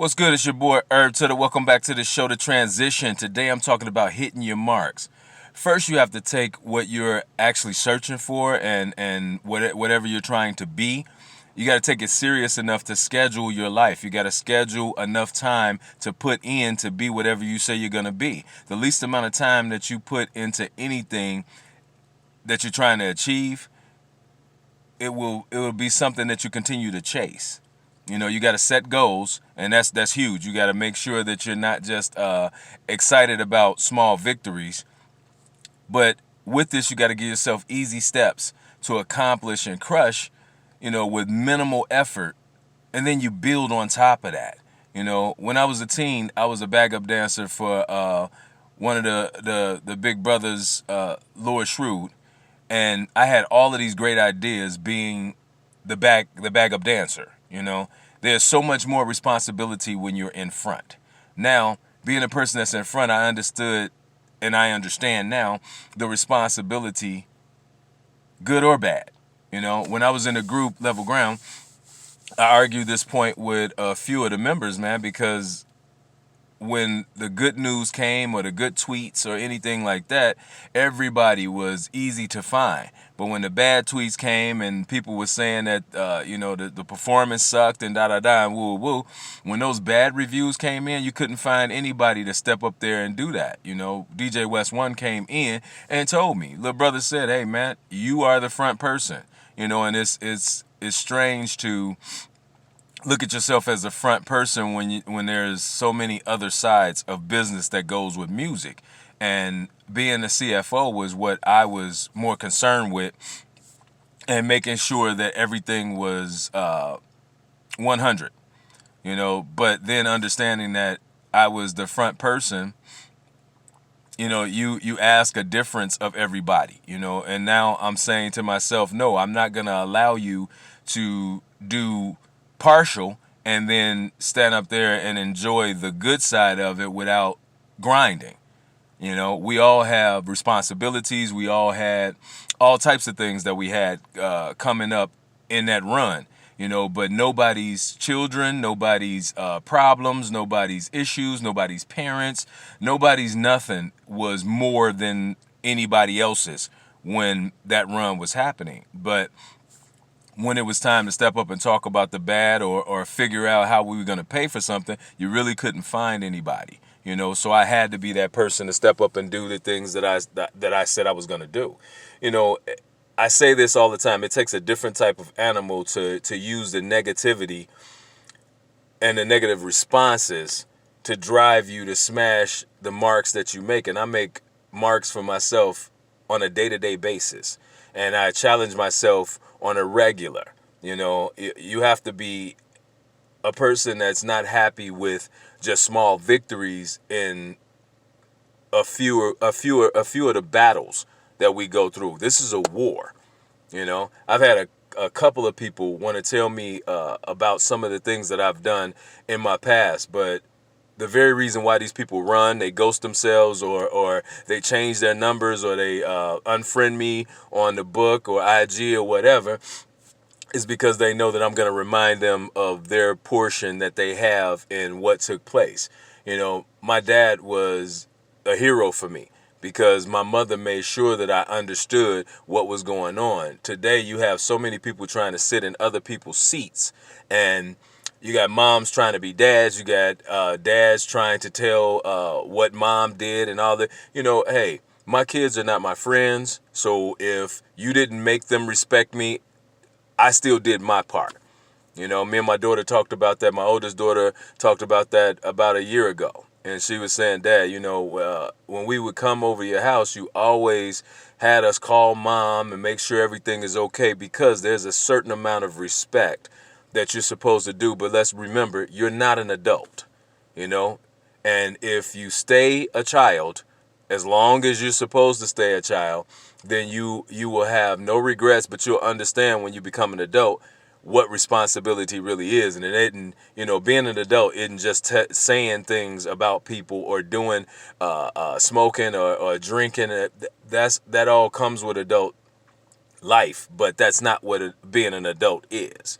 What's good? It's your boy Herb Tutter. Welcome back to the show, The Transition. Today I'm talking about hitting your marks. First, you have to take what you're actually searching for and whatever you're trying to be. You got to take it serious enough to schedule your life. You got to schedule enough time to put in to be whatever you say you're going to be. The least amount of time that you put into anything that you're trying to achieve, it will be something that you continue to chase. You got to set goals, and that's huge. You got to make sure that you're not just excited about small victories, but with this, you got to give yourself easy steps to accomplish and crush, with minimal effort, and then you build on top of that. When I was a teen, I was a backup dancer for one of the big brothers, Lord Shrewd, and I had all of these great ideas being the backup dancer. There's so much more responsibility when you're in front. Now, being a person that's in front, I understood and I understand now the responsibility, good or bad. When I was in a group, Level Ground, I argued this point with a few of the members, man, because when the good news came or the good tweets or anything like that, everybody was easy to find. But when the bad tweets came and people were saying that, the performance sucked and da-da-da and woo-woo, when those bad reviews came in, you couldn't find anybody to step up there and do that. DJ West 1 came in and told me, little brother said, hey, man, you are the front person. And it's strange to look at yourself as a front person when there's so many other sides of business that goes with music. And being a CFO was what I was more concerned with, and making sure that everything was 100. But then understanding that I was the front person, you ask a difference of everybody, and now I'm saying to myself, no, I'm not going to allow you to do partial and then stand up there and enjoy the good side of it without grinding. We all have responsibilities. We all had all types of things that we had coming up in that run, but nobody's children, nobody's problems, nobody's issues, nobody's parents, nobody's nothing was more than anybody else's when that run was happening. But when it was time to step up and talk about the bad or figure out how we were going to pay for something, you really couldn't find anybody. So I had to be that person to step up and do the things that I said I was going to do. I say this all the time. It takes a different type of animal to use the negativity and the negative responses to drive you to smash the marks that you make. And I make marks for myself on a day-to-day basis. And I challenge myself on a regular. You have to be a person that's not happy with just small victories in a few of the battles that we go through. This is a war. I've had a couple of people want to tell me about some of the things that I've done in my past, but the very reason why these people run, they ghost themselves, or they change their numbers, or they unfriend me on the book or IG or whatever, is because they know that I'm going to remind them of their portion that they have in what took place. My dad was a hero for me because my mother made sure that I understood what was going on. Today, you have so many people trying to sit in other people's seats, and you got moms trying to be dads. You got dads trying to tell what mom did and all that. Hey, my kids are not my friends. So if you didn't make them respect me, I still did my part. Me and my daughter talked about that. My oldest daughter talked about that about a year ago. And she was saying, Dad, when we would come over your house, you always had us call mom and make sure everything is okay, because there's a certain amount of respect that you're supposed to do. But let's remember, you're not an adult, and if you stay a child, as long as you're supposed to stay a child, then you will have no regrets, but you'll understand when you become an adult what responsibility really is. And it isn't, being an adult isn't just saying things about people or doing smoking or drinking. That all comes with adult life, but that's not what being an adult is.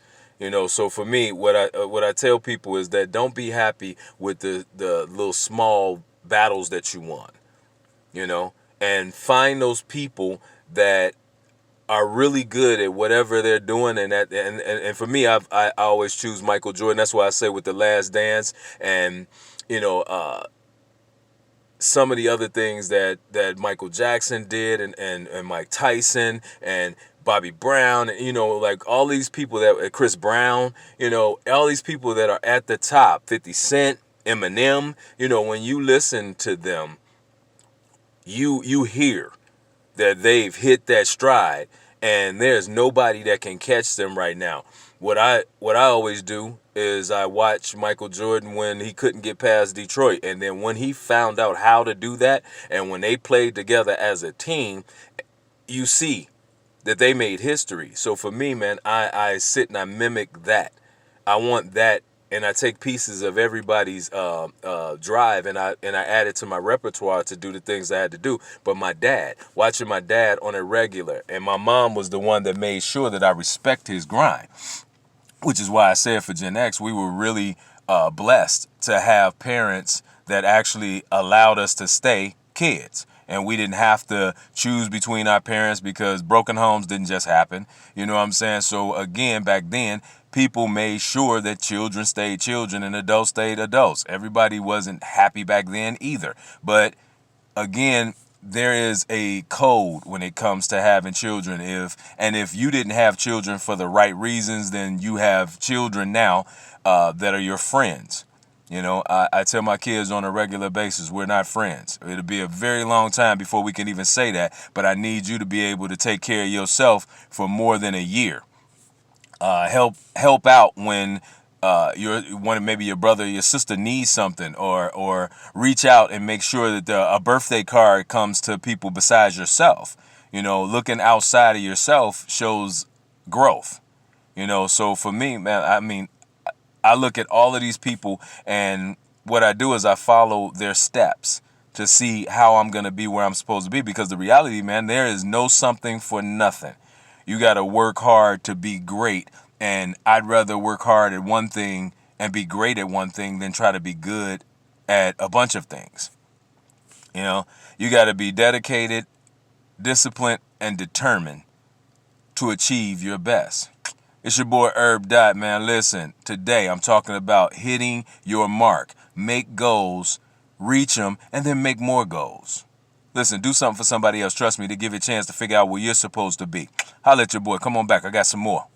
So for me, what I tell people is that don't be happy with the little small battles that you won, and find those people that are really good at whatever they're doing, and for me, I always choose Michael Jordan. That's why I say with The Last Dance, and you know some of the other things that Michael Jackson did, and Mike Tyson and Bobby Brown, and like all these people Chris Brown, all these people that are at the top, 50 Cent, Eminem, when you listen to them, you hear that they've hit that stride, and there's nobody that can catch them right now. What I always do is I watch Michael Jordan when he couldn't get past Detroit, and then when he found out how to do that, and when they played together as a team, you see that they made history. So for me, man, I sit and I mimic that. I want that, and I take pieces of everybody's drive, and I add it to my repertoire to do the things I had to do. But watching my dad on a regular, and my mom was the one that made sure that I respect his grind, which is why I said for Gen X, we were really blessed to have parents that actually allowed us to stay kids. And we didn't have to choose between our parents, because broken homes didn't just happen. You know what I'm saying? So again, back then, people made sure that children stayed children and adults stayed adults. Everybody wasn't happy back then either. But again, there is a code when it comes to having children. If you didn't have children for the right reasons, then you have children now that are your friends. I tell my kids on a regular basis, we're not friends. It'll be a very long time before we can even say that, but I need you to be able to take care of yourself for more than a year. Help out when maybe your brother or your sister needs something, or reach out and make sure that a birthday card comes to people besides yourself. Looking outside of yourself shows growth. So for me, man, I look at all of these people, and what I do is I follow their steps to see how I'm going to be where I'm supposed to be. Because the reality, man, there is no something for nothing. You got to work hard to be great. And I'd rather work hard at one thing and be great at one thing than try to be good at a bunch of things. You got to be dedicated, disciplined, and determined to achieve your best. It's your boy Herb Dot, man. Listen, today I'm talking about hitting your mark. Make goals, reach them, and then make more goals. Listen, do something for somebody else. Trust me, to give you a chance to figure out where you're supposed to be. Holla at your boy. Come on back. I got some more.